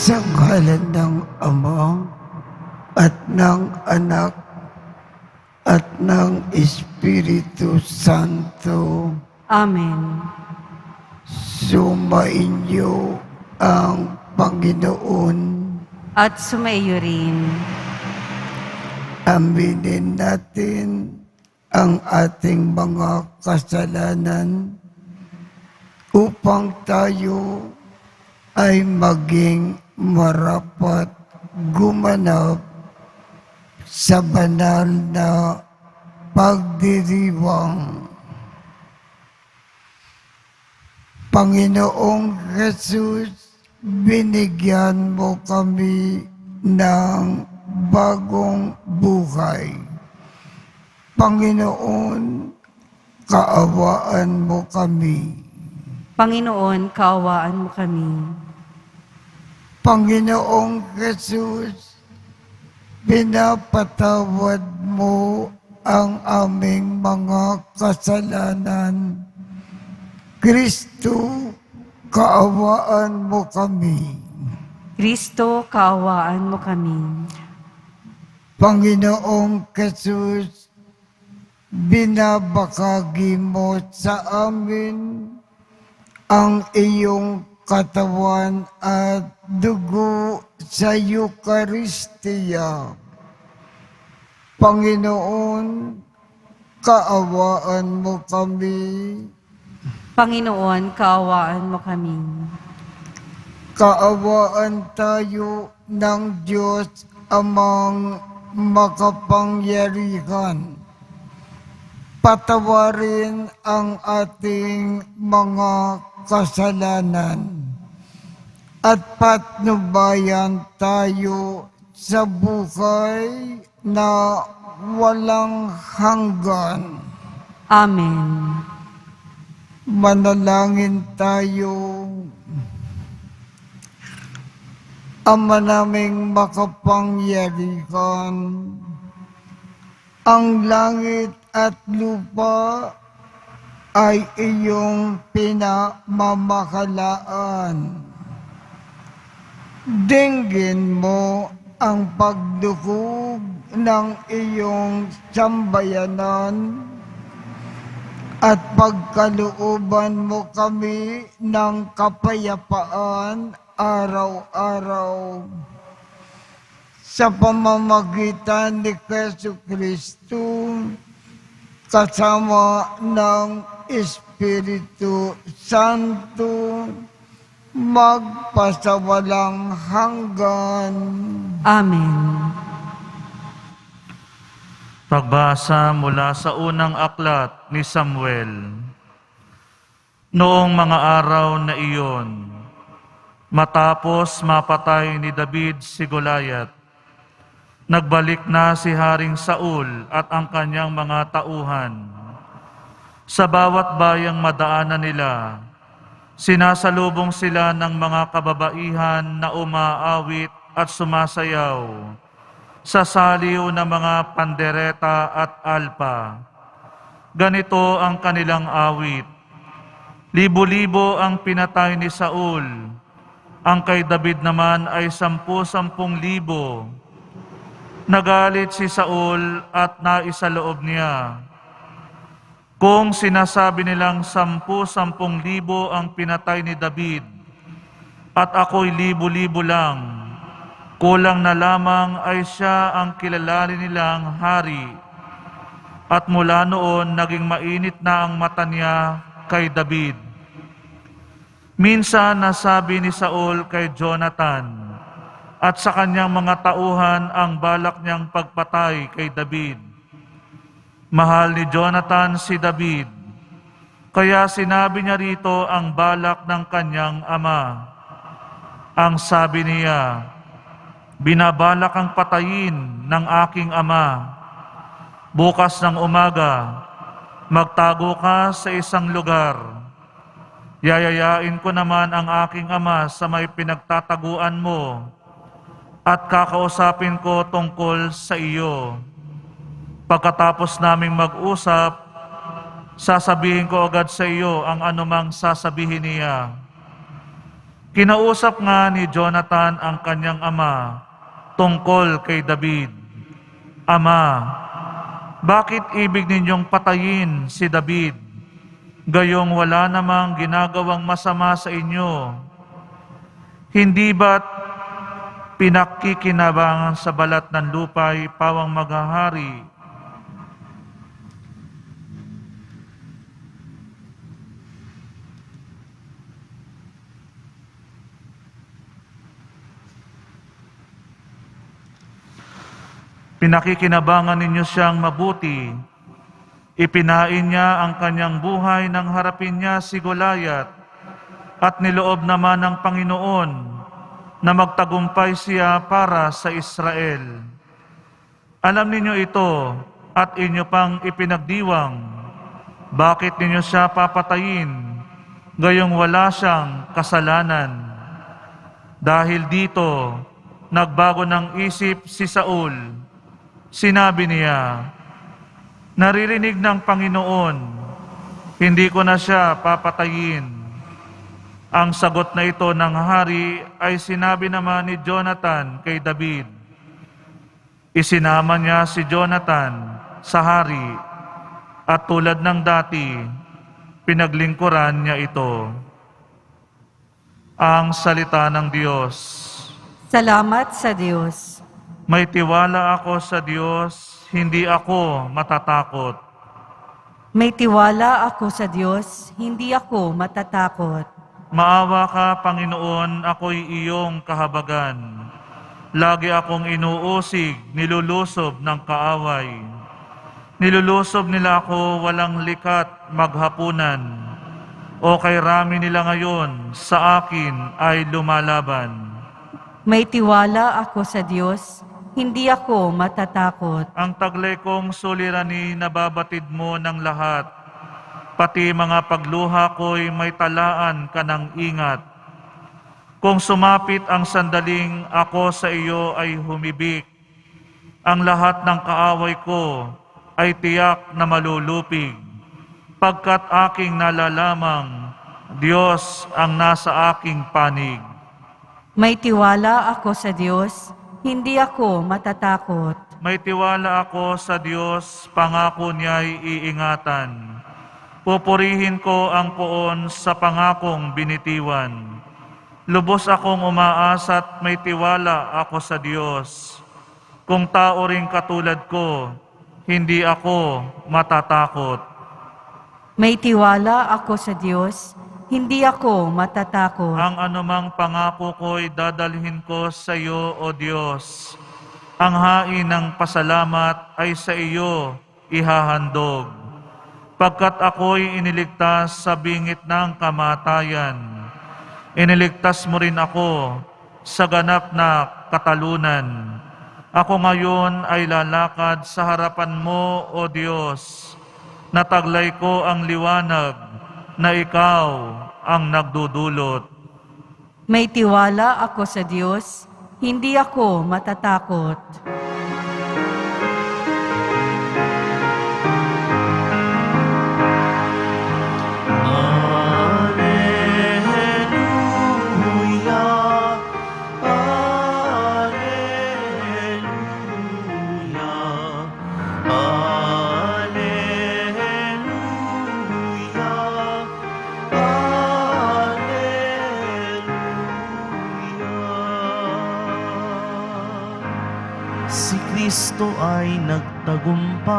Sa ngalan ng Ama at ng Anak at ng Espiritu Santo. Amen. Sumainyo ang Panginoon. At sumaiyo rin. Aminin natin ang ating mga kasalanan upang tayo ay maging marapat gumanap sa banal na pagdiriwang. Panginoong Jesus, binigyan mo kami ng bagong buhay. Panginoon, kaawaan mo kami. Panginoon, kaawaan mo kami. Panginoong Jesus, pinapatawad mo ang aming mga kasalanan. Kristo, kaawaan mo kami. Kristo, kaawaan mo kami. Panginoong Jesus, binabakagi mo sa amin ang iyong katawan at dugo sa Eucharistia. Panginoon, kaawaan mo kami. Panginoon, kaawaan mo kami. Kaawaan tayo ng Diyos Amang makapangyarihan. Patawarin ang ating mga kasalanan at patnubayan tayo sa buhay na walang hanggan. Amen. Manalangin tayo. Ama naming makapangyarihan, ang langit at lupa ay iyong pinamamahalaan. Dinggin mo ang pagdukog ng iyong sambayanan at pagkalooban mo kami ng kapayapaan araw-araw. Sa pamamagitan ni Jesucristo, kasama ng Espiritu Santo, magpasawalang hanggan. Amen. Pagbasa mula sa unang aklat ni Samuel. Noong mga araw na iyon, matapos mapatay ni David si Goliath, nagbalik na si Haring Saul at ang kanyang mga tauhan. Sa bawat bayang madaanan nila, sinasalubong sila ng mga kababaihan na umaawit at sumasayaw sa saliw ng mga pandereta at alpa. Ganito ang kanilang awit: libo-libo ang pinatay ni Saul, ang kay David naman ay 10,000. Nagalit si Saul at naisaloob niya, kung sinasabi nilang 10,000 ang pinatay ni David, at ako'y libo-libo lang, kulang na lamang ay siya ang kilalanin nilang hari. At mula noon, naging mainit na ang mata niya kay David. Minsan nasabi ni Saul kay Jonathan at sa kanyang mga tauhan ang balak niyang pagpatay kay David. Mahal ni Jonathan si David, kaya sinabi niya rito ang balak ng kanyang ama. Ang sabi niya, binabalak ang patayin ng aking ama. Bukas ng umaga, magtago ka sa isang lugar. Yayayain ko naman ang aking ama sa may pinagtataguan mo at kakausapin ko tungkol sa iyo. Pagkatapos naming mag-usap, sasabihin ko agad sa iyo ang anumang sasabihin niya. Kinausap nga ni Jonathan ang kanyang ama tungkol kay David. Ama, bakit ibig ninyong patayin si David? Gayong wala namang ginagawang masama sa inyo. Hindi ba't pinakikinabangan sa balat ng lupay pawang maghahari? Pinakikinabangan ninyo siyang mabuti. Ipinain niya ang kanyang buhay nang harapin niya si Goliath at niloob naman ng Panginoon na magtagumpay siya para sa Israel. Alam ninyo ito at inyo pang ipinagdiwang. Bakit ninyo siya papatayin gayong wala siyang kasalanan? Dahil dito, nagbago ng isip si Saul. Sinabi niya, naririnig ng Panginoon, hindi ko na siya papatayin. Ang sagot na ito ng hari ay sinabi naman ni Jonathan kay David. Isinama niya si Jonathan sa hari at tulad ng dati, pinaglingkuran niya ito. Ang salita ng Diyos. Salamat sa Diyos. May tiwala ako sa Diyos, hindi ako matatakot. May tiwala ako sa Diyos, hindi ako matatakot. Maawa ka, Panginoon, ako'y iyong kahabagan. Lagi akong inuusig, nilulusob ng kaaway. Nilulusob nila ako walang likat maghapunan. O kay rami nila ngayon, sa akin ay lumalaban. May tiwala ako sa Diyos, hindi ako matatakot. Ang taglay kong suliranin nababatid mo ng lahat. Pati mga pagluha ko'y may talaan ka ng ingat. Kung sumapit ang sandaling ako sa iyo ay humibik, ang lahat ng kaaway ko ay tiyak na malulupig. Pagkat aking nalalamang, Diyos ang nasa aking panig. May tiwala ako sa Diyos, hindi ako matatakot. May tiwala ako sa Diyos, pangako niya'y iingatan. Pupurihin ko ang poon sa pangakong binitiwan. Lubos akong umaasa't may tiwala ako sa Diyos. Kung tao ring katulad ko, hindi ako matatakot. May tiwala ako sa Diyos, hindi ako matatakot. Ang anumang pangako ko'y dadalhin ko sa iyo, O Diyos. Ang hain ng pasalamat ay sa iyo ihahandog. Pagkat ako'y iniligtas sa bingit ng kamatayan, iniligtas mo rin ako sa ganap na katalunan. Ako ngayon ay lalakad sa harapan mo, O Diyos. Nataglay ko ang liwanag na ikaw ang nagdudulot. May tiwala ako sa Diyos, hindi ako matatakot. Si Kristo ay nagtagumpay,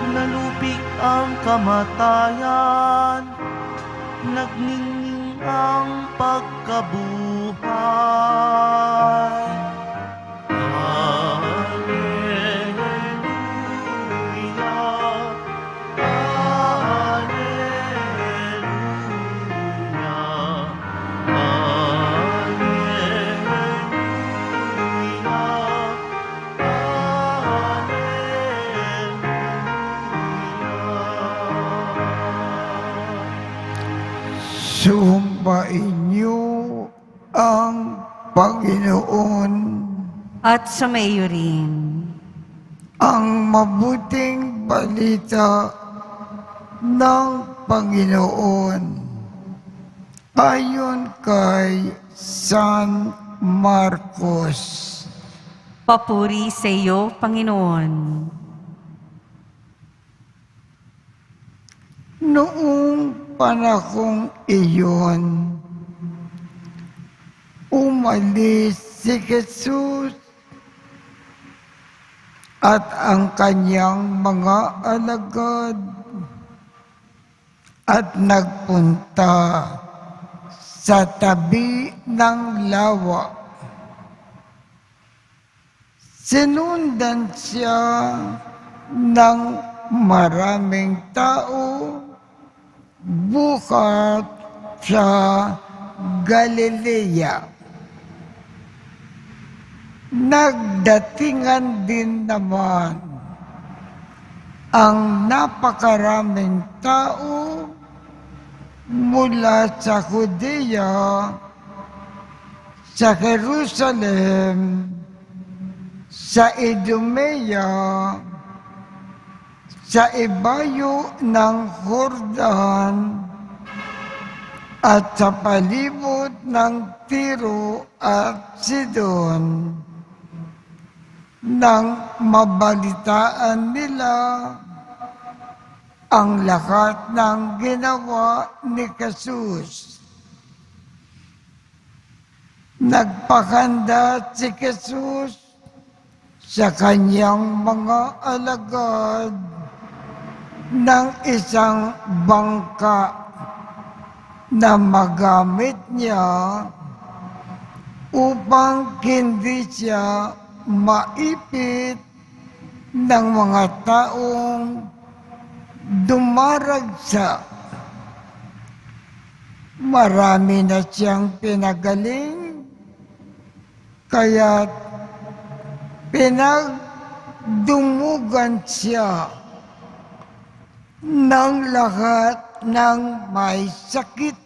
nalupig ang kamatayan, nagningning ang pagkabuhay. Sumpain niyo ang Panginoon, At sumayo rin. ang mabuting balita ng Panginoon ayon kay San Marcos. Papuri sa iyo, Panginoon. Noong panahong iyon, umalis si Jesus at ang kanyang mga alagad at nagpunta sa tabi ng lawa. Sinundan siya ng maraming tao bukat sa Galilea. Nagdatingan din naman ang napakaraming tao mula sa Judea, sa Jerusalem, sa Idumea, sa ibayo ng Jordan, at sa palibot ng Tiro at Sidon, nang mabalitaan nila ang lahat ng ginawa ni Jesus. Nagpakanda si Jesus sa kanyang mga alagad ng isang bangka na magamit niya upang hindi siya maipit ng mga taong dumaragsa. Marami na siyang pinagaling, kaya't pinagdumugan siya ng lahat ng may sakit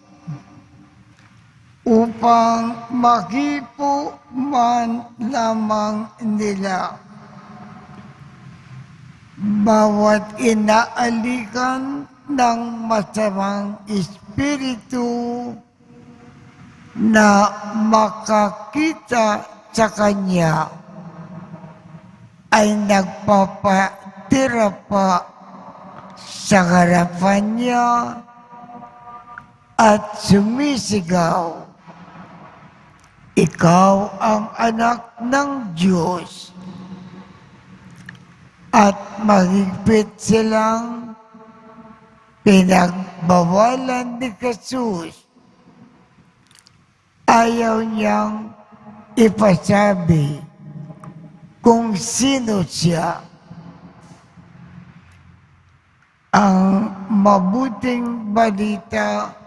upang makipo man lamang nila. Bawat inaalikan ng masamang espiritu na makakita sa kanya ay nagpapatira pa sa harapan niya at sumisigaw, "Ikaw ang anak ng Diyos." At mahigpit silang pinagbawalan ni Jesus. Ayaw niyang ipasabi kung sino siya. Ang mabuting balita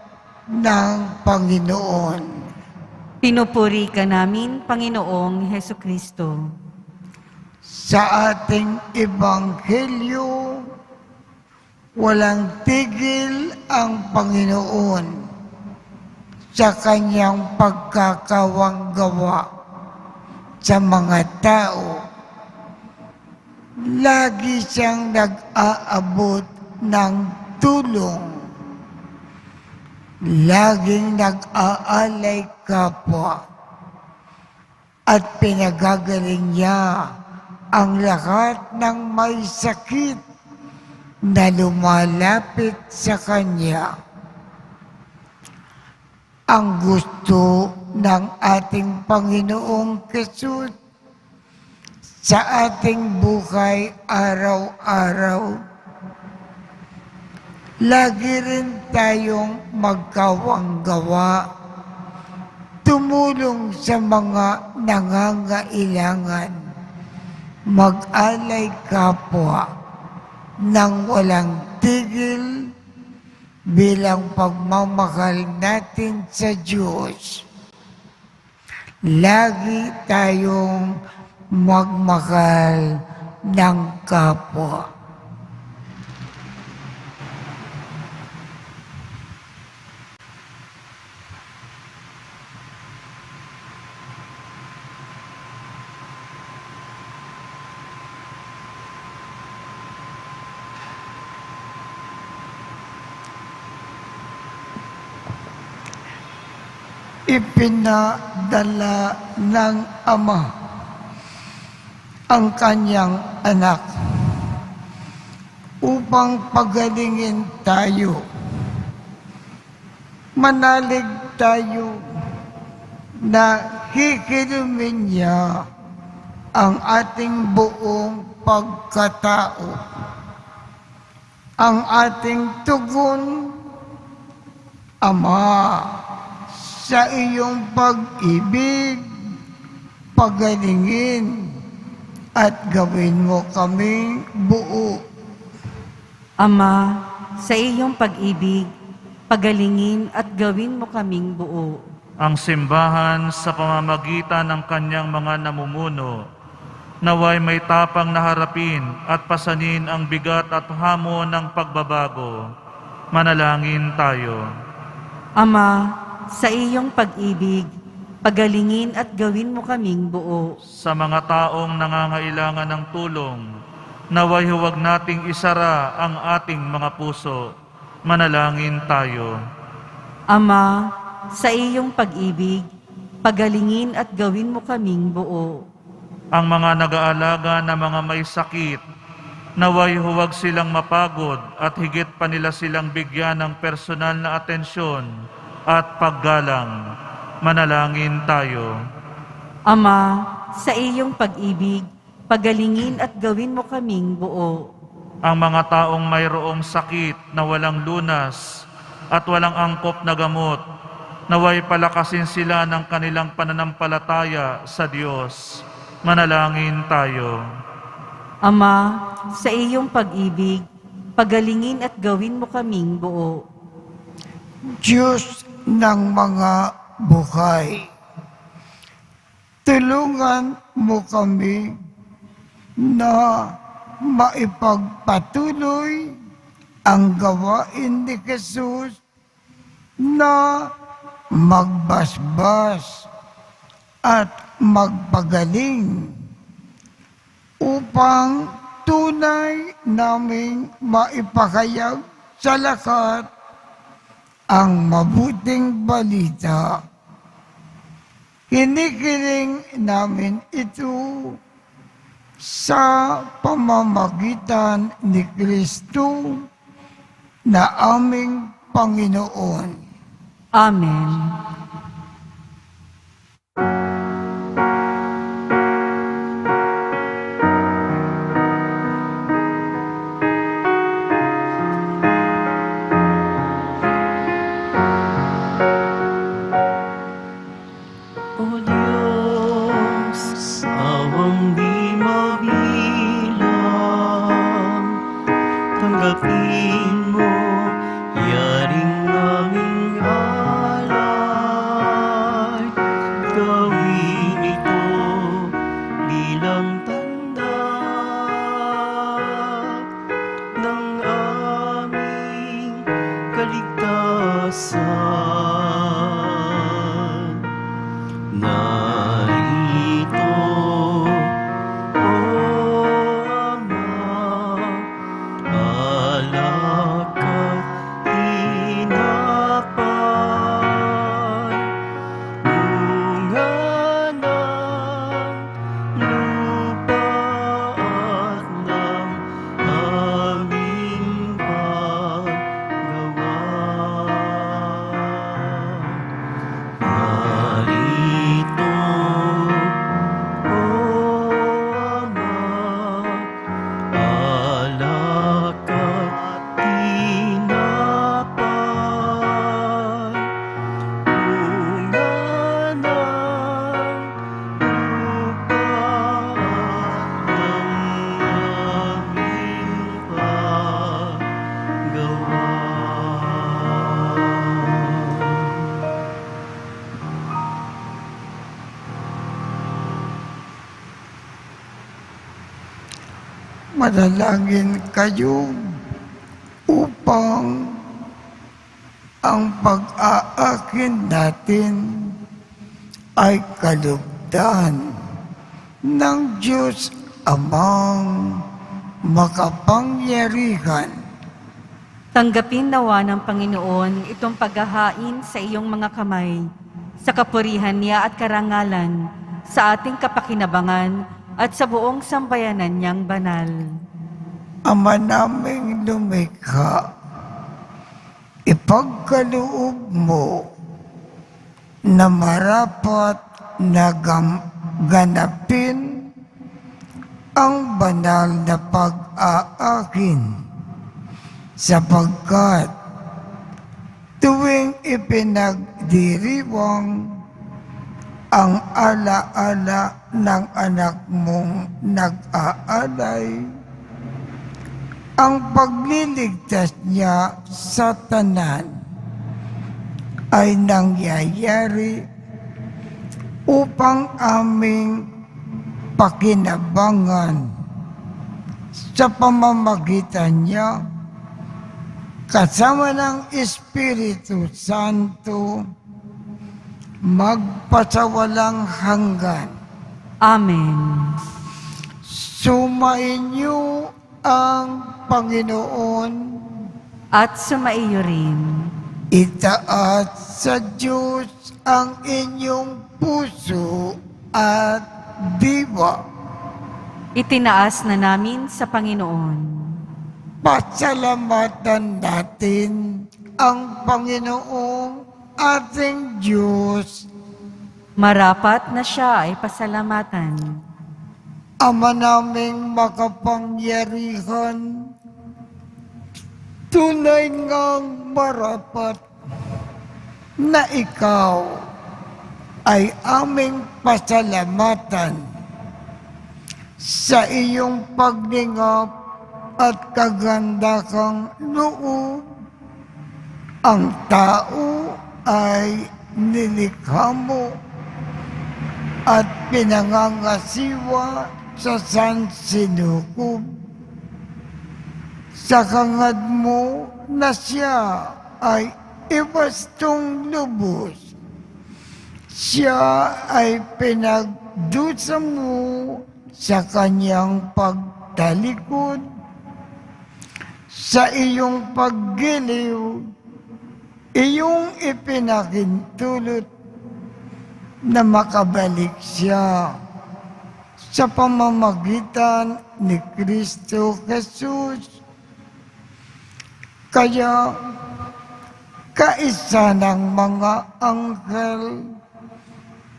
ng Panginoon. Pinupuri ka namin, Panginoong Hesukristo. Sa ating ebanghelyo, walang tigil ang Panginoon sa kanyang pagkakawanggawa sa mga tao. Lagi siyang nag-aabot ng tulong. Laging nag-aalay kapwa. At pinagagaling niya ang lahat ng may sakit na lumalapit sa kanya. Ang gusto ng ating Panginoong Jesus sa ating buhay araw-araw, lagi rin tayong magkawanggawa, tumulong sa mga nangangailangan, mag-alay kapwa nang walang tigil bilang pagmamahal natin sa Diyos. Lagi tayong magmahal ng kapwa. ipinadala ng Ama ang kanyang anak upang pagalingin tayo. Manalig tayo na hikilumin niya ang ating buong pagkatao, ang ating tugon. Ama, sa iyong pag-ibig, pagalingin at gawin mo kaming buo. Ama, sa iyong pag-ibig, pagalingin at gawin mo kaming buo. Ang simbahan sa pamamagitan ng kanyang mga namumuno, naway may tapang na harapin at pasanin ang bigat at hamon ng pagbabago. Manalangin tayo. Ama, sa iyong pag-ibig, pagalingin at gawin mo kaming buo. Sa mga taong nangangailangan ng tulong, naway huwag nating isara ang ating mga puso. Manalangin tayo. Ama, sa iyong pag-ibig, pagalingin at gawin mo kaming buo. Ang mga nag-aalaga na mga may sakit, naway huwag silang mapagod at higit pa nila silang bigyan ng personal na atensyon at paggalang. Manalangin tayo. Ama, sa iyong pag-ibig, pagalingin at gawin mo kaming buo. Ang mga taong mayroong sakit na walang lunas at walang angkop na gamot, naway palakasin sila ng kanilang pananampalataya sa Diyos. Manalangin tayo. Ama, sa iyong pag-ibig, pagalingin at gawin mo kaming buo. Diyos ng mga buhay, tulungan mo kami na maipagpatuloy ang gawain ni Jesus na magbasbas at magpagaling upang tunay naming maipahayag sa lahat ang mabuting balita. Hinihiling namin ito sa pamamagitan ni Kristo na aming Panginoon. Amen. O Diyos, awang di mabilang, tanggapin mo yaring naming alay. Gawin ito bilang tanda ng aming kaligtasan. Narito, O Ama, alak at tinapay, bunga ng lupa at ng aming paggawa. Narito, O Ama, alak at tinapay, bunga ng lupa at ng aming paggawa. Manalangin kayo upang ang pag-aakin natin ay kalugdan ng Diyos Amang makapangyarihan. Tanggapin nawa ng Panginoon itong paghahain sa iyong mga kamay sa kapurihan niya at karangalan, sa ating kapakinabangan at sa buong sambayanan niyang banal. Ama naming lumikha, ipagkaloob mo na marapat na ganapin ang banal na pag-aakin, sapagkat tuwing ipinagdiriwang ang ala-ala ng anak mong nag-aalay, ang pagliligtas niya sa tanan ay nangyayari upang aming pakinabangan sa pamamagitan niya kasama ng Espiritu Santo magpasawalang hanggan. Amen. Sumainyo ang Panginoon, At sumaiyo rin. itaas sa Diyos ang inyong puso at diwa. Itinaas na namin sa Panginoon. Pasalamatan natin ang Panginoong ating Diyos. Marapat na siya ay pasalamatan. Ama naming makapangyarihan, tunay ngang marapat na ikaw ay aming pasalamatan sa iyong paglingap at kagandakang loob. Ang tao ay nilikha mo at pinangangasiwa sa sansinukob. Sa hangad mo na siya ay iwastong lubos. Siya ay pinagdusa mo sa kanyang pagtalikod. Sa iyong paggiliw, iyong ipinakintulot na makabalik siya sa pamamagitan ni Kristo Jesus. Kaya kaisa ng mga anghel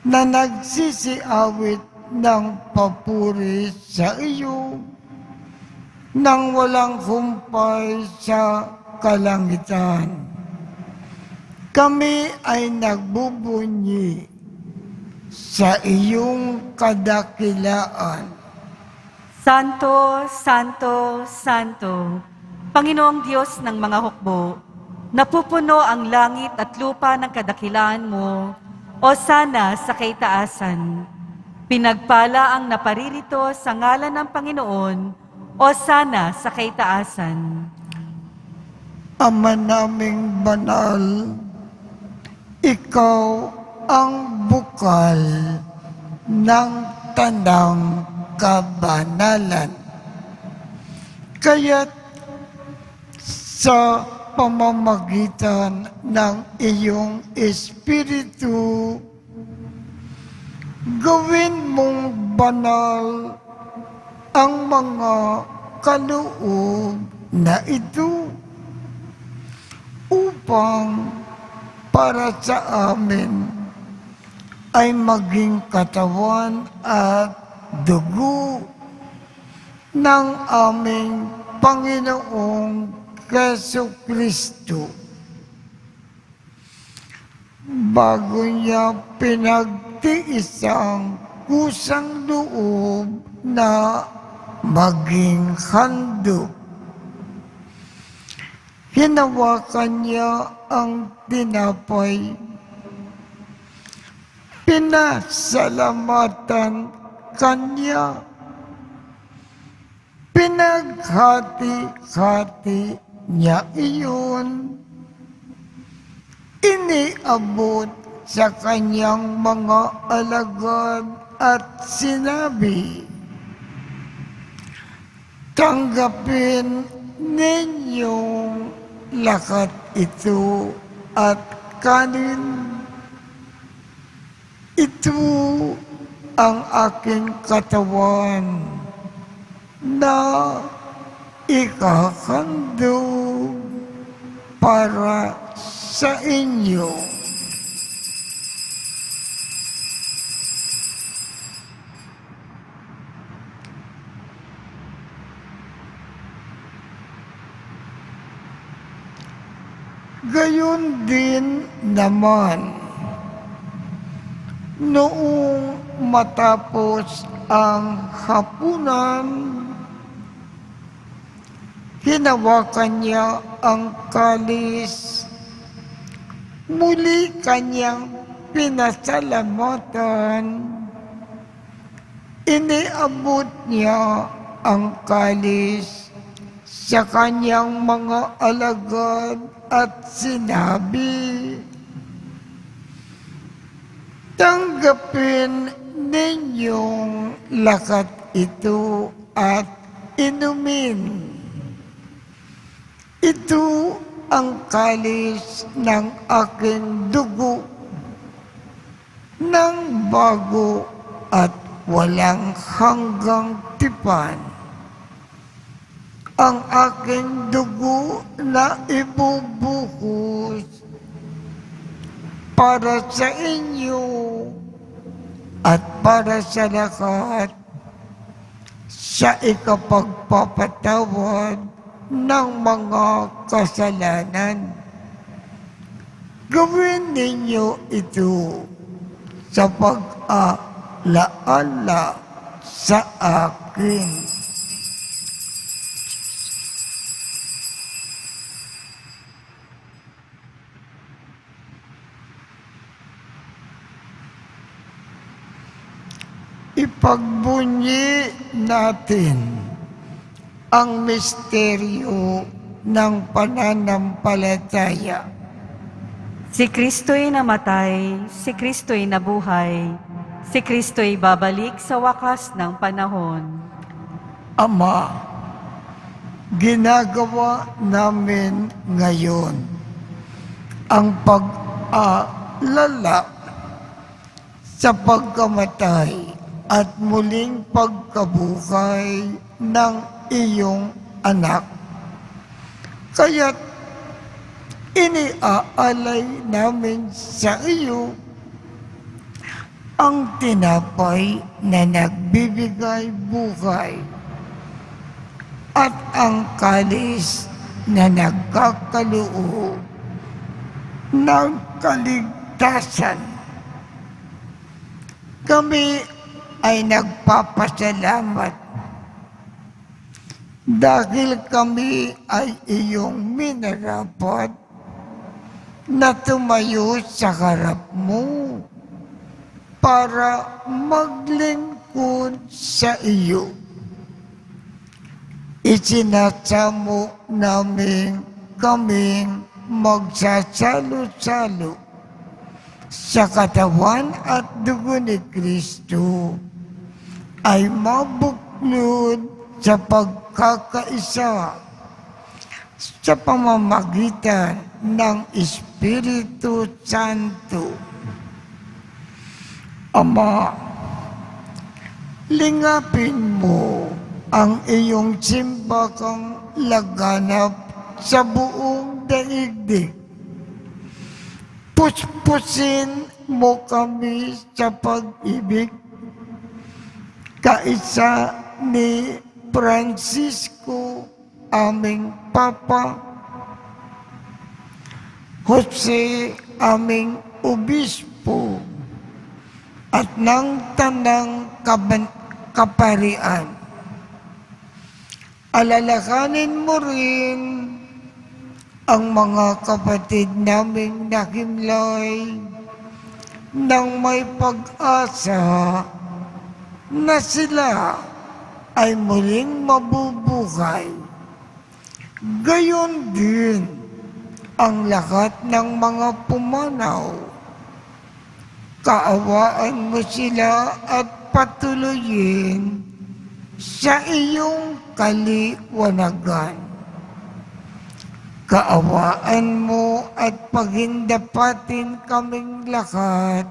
na nagsisiawit ng papuri sa iyo nang walang humpay sa kalangitan. Kami ay nagbubunyi sa iyong kadakilaan. Santo, Santo, Santo, Panginoong Diyos ng mga hukbo, napupuno ang langit at lupa ng kadakilaan mo, o sana sa kaitaasan. Pinagpala ang naparirito sa ngalan ng Panginoon, o sana sa kaitaasan. Ama naming banal, ikaw ang bukal ng tanang kabanalan. Kaya't sa pamamagitan ng iyong Espiritu, gawin mong banal ang mga kaloob na ito upang para sa amin ay maging katawan at dugo ng aming Panginoong Jesucristo. Bago niya pinagtiis ang kusang loob na maging handog, hinawakan niya ang tinapay, pinasalamatan kanya, pinaghati-hati niya iyon, iniabot sa kanyang mga alagad at sinabi, tanggapin ninyong lakat ito at kanin. Ito ang aking katawan na ikakandog para sa inyo. Gayon din naman, noong matapos ang hapunan, hinawakan niya ang kalis, muli kanyang pinasalamatan, iniabot niya ang kalis sa kanyang mga alagad at sinabi, "Tanggapin ninyong lakat ito at inumin. Ito ang kalis ng aking dugo, ng bago at walang hanggang tipan. Ang aking dugo na ibubuhos para sa inyo at para sa lahat sa ikapagpapatawad ng mga kasalanan. Gawin ninyo ito sa pag-alaala sa akin." Ipagbunyi natin ang misteryo ng pananampalataya. Si Kristo'y namatay, si Kristo'y nabuhay, si Kristo'y babalik sa wakas ng panahon. Ama, ginagawa namin ngayon ang pag-aalala sa pagkamatay at muling pagkabuhay ng iyong anak. Kaya't iniaalay namin sa iyo ang tinapay na nagbibigay buhay at ang kalis na nagkakaloob ng kaligtasan. Kami ay nagpapasalamat dahil kami ay iyong minarapat na tumayo sa harap mo para maglingkod sa iyo. Isinasamo namin kaming magsasalo-salo sa katawan at dugo ni Kristo ay mabuklod sa pagkakaisa sa pamamagitan ng Espiritu Santo. Ama, lingapin mo ang iyong simbakang laganap sa buong daigdig. Puspusin mo kami sa pag-ibig, kaisa ni Francisco, aming Papa, Jose, aming Obispo, at ng Tanang Kaparian. Alalahanin mo rin ang mga kapatid naming nakimlay nang may pag-asa na sila ay muling mabubuhay. Gayon din ang lahat ng mga pumanaw. Kaawaan mo sila at patuloyin sa iyong kaliwanagan. Kaawaan mo at paghindapatin kaming lahat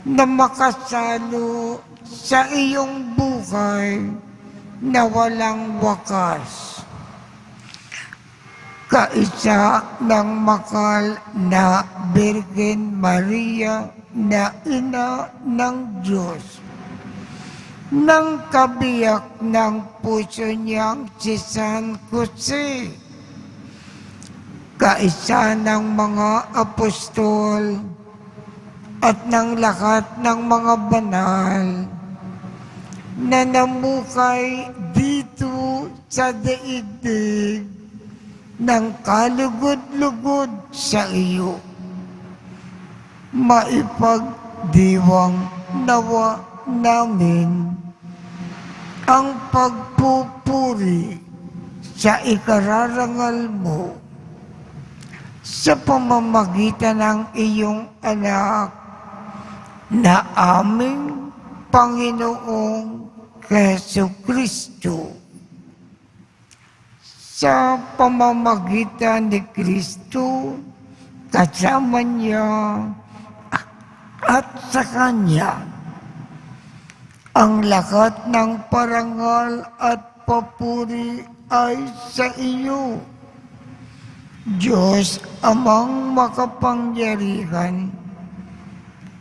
na makasalo sa iyong buhay na walang wakas. Kaisa ng makal na Birhen Maria na Ina ng Diyos, ng kabiyak ng puso niyang si San Jose, kaisa ng mga apostol at ng lahat ng mga banal na namukay dito sa daigdig ng kalugod-lugod sa iyo. Maipagdiwang nawa namin ang pagpupuri sa ikararangal mo sa pamamagitan ng iyong anak na aming Panginoong Jesucristo. Sa pamamagitan ni Kristo, kasama niya at sa Kanya, ang lahat ng parangal at papuri ay sa iyo, Diyos Amang makapangyarihan,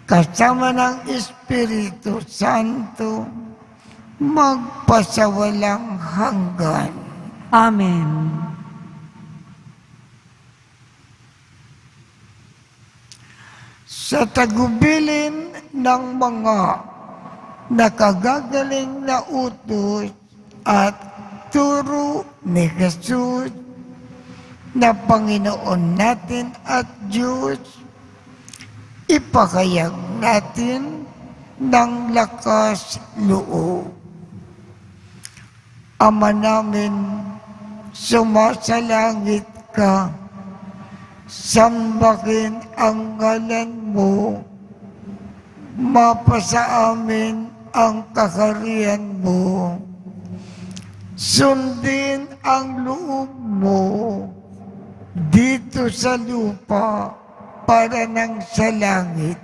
kasama ng Espiritu Santo, magpasawalang hanggan. Amen. Sa tagubilin ng mga nakagagaling na utos at turo ni Jesus na Panginoon natin at Diyos, ipakayag natin ng lakas loob. Ama namin, sumasalangit ka, sambahin ang ngalan mo, mapasa amin ang kaharian mo, sundin ang loob mo dito sa lupa para nang sa langit.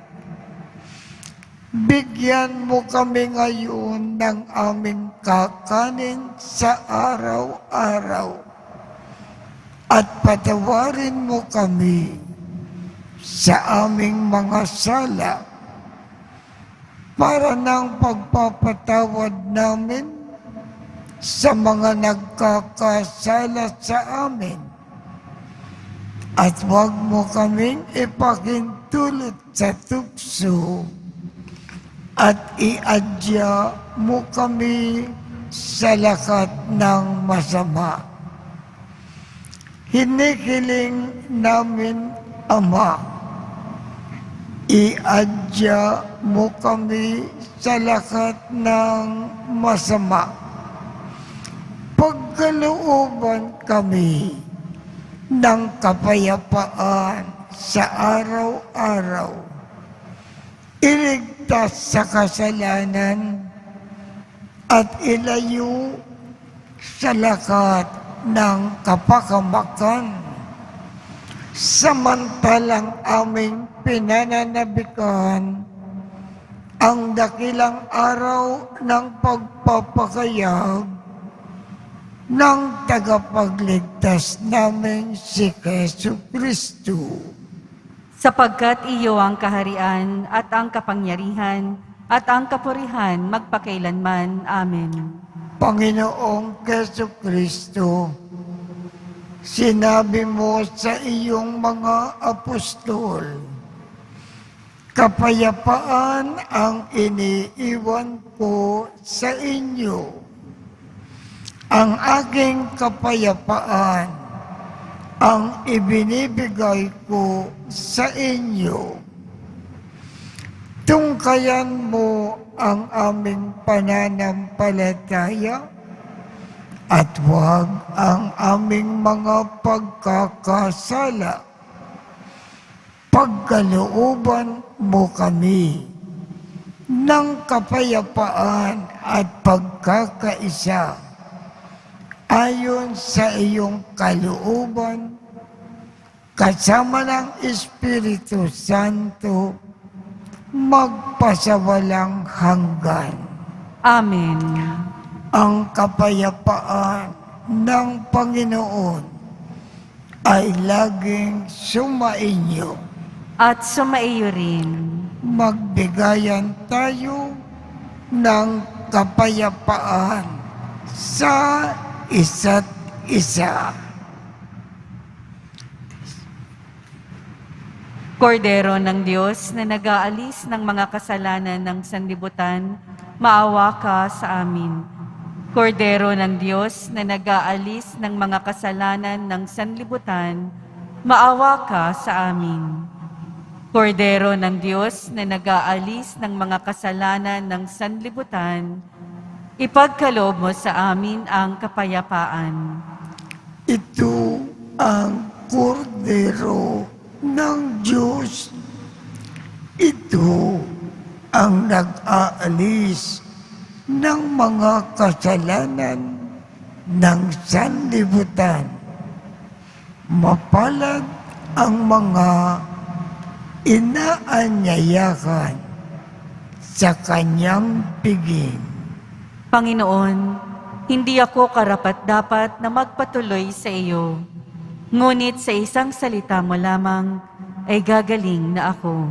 Bigyan mo kami ngayon ng aming kakanin sa araw-araw at patawarin mo kami sa aming mga sala para ng pagpapatawad namin sa mga nagkakasala sa amin. At huwag mo kaming ipakintulot sa tukso at iadya mo kami sa lahat ng masama. Hinihiling namin, Ama, iadya mo kami sa lahat ng masama. Pagkalooban kami ng kapayapaan sa araw-araw, iligtas sa kasalanan at ilayo sa lahat ng kapakamakan, samantalang aming pinananabikan ang dakilang araw ng pagpapakayag ng tagapagligtas namin si Jesucristo. Sapagkat iyo ang kaharian at ang kapangyarihan at ang kapurihan magpakailanman. Amen. Panginoong Jesucristo, sinabi mo sa iyong mga apostol, kapayapaan ang iniiwan ko sa inyo. Ang aking kapayapaan ang ibinibigay ko sa inyo. Tungkayan mo ang aming pananampalataya at huwag ang aming mga pagkakasala. Pagkalooban mo kami ng kapayapaan at pagkakaisa ayon sa iyong kalooban, kasama ng Espiritu Santo, magpasawalang hanggan. Amen. Ang kapayapaan ng Panginoon ay laging sumainyo. At sumaiyo rin. Magbigayan tayo ng kapayapaan sa isa't isa. Kordero ng Diyos na nag-aalis ng mga kasalanan ng sanlibutan, maawa ka sa amin. Kordero ng Diyos na nag-aalis ng mga kasalanan ng sanlibutan, maawa ka sa amin. Kordero ng Diyos na nag-aalis ng mga kasalanan ng sanlibutan, ipagkaloob mo sa amin ang kapayapaan. Ito ang kordero ng Diyos. Ito ang nag-aalis ng mga kasalanan ng sanlibutan. Mapalad ang mga inaanyayahan sa kanyang piging. Panginoon, hindi ako karapat-dapat na magpatuloy sa iyo. Ngunit sa isang salita mo lamang ay gagaling na ako.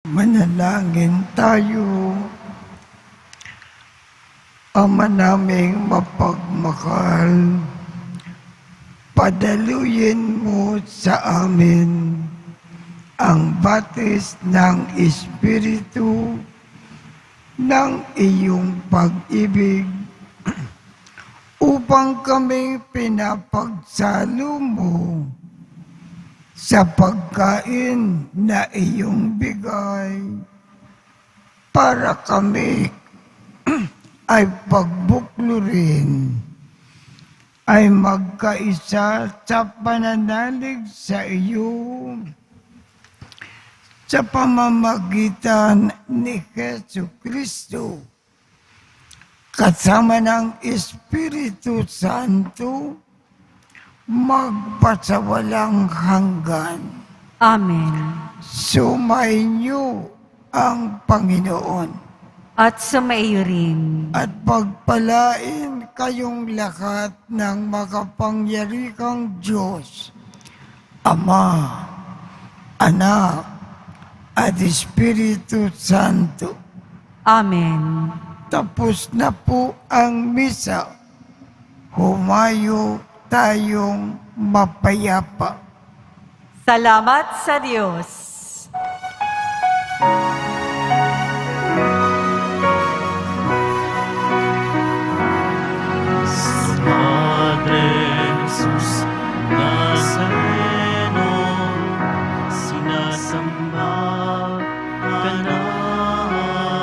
Manalangin tayo. Ama naming mapagmahal, padaluyin mo sa amin ang batis ng Espiritu ng iyong pag-ibig upang kami pinapagsalo mo sa pagkain na iyong bigay para kami ay pagbuklurin ay magkaisa sa pananalig sa iyo sa pamamagitan ni Jesucristo kasama ng Espiritu Santo magpasawalang hanggan. Amen. Sumainyo ang Panginoon At sumaiyo rin. at pagpalain kayong lahat ng makapangyarihang Diyos, Ama, Anak, at Espiritu Santo. Amen. Tapos na po ang misa. Humayo tayong mapayapa. Salamat sa Diyos. Padre Jesus Nazareno, sinasamba ka namin.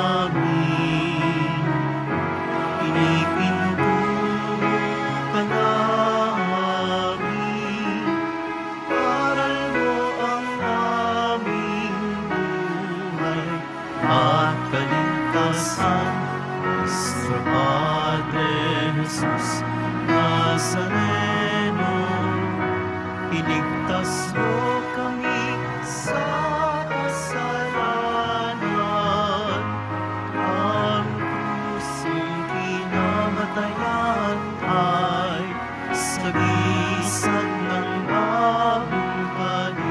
Pinipinto ka namin. Aral mo ang aming buhay at kaligtasan. Nuestro Padre Jesus Nazareno, iligtas mo kami sa kasalanan. Ang krusing kinamatayan ay sagisag ng aming kaligtasan.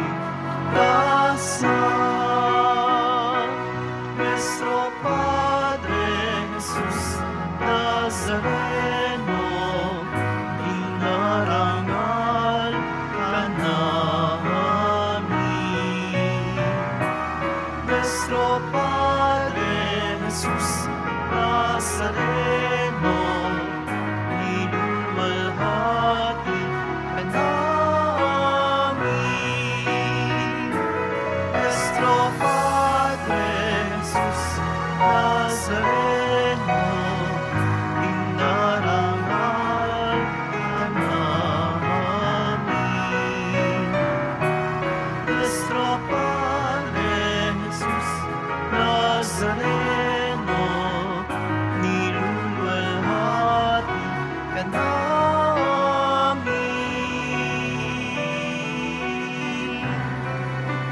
Nuestro Padre Jesus Nazareno, inarangal ka namin. Nuestro Padre Jesus Nazareno, iluwalhati ka namin. Nuestro Padre Jesus Nazareno,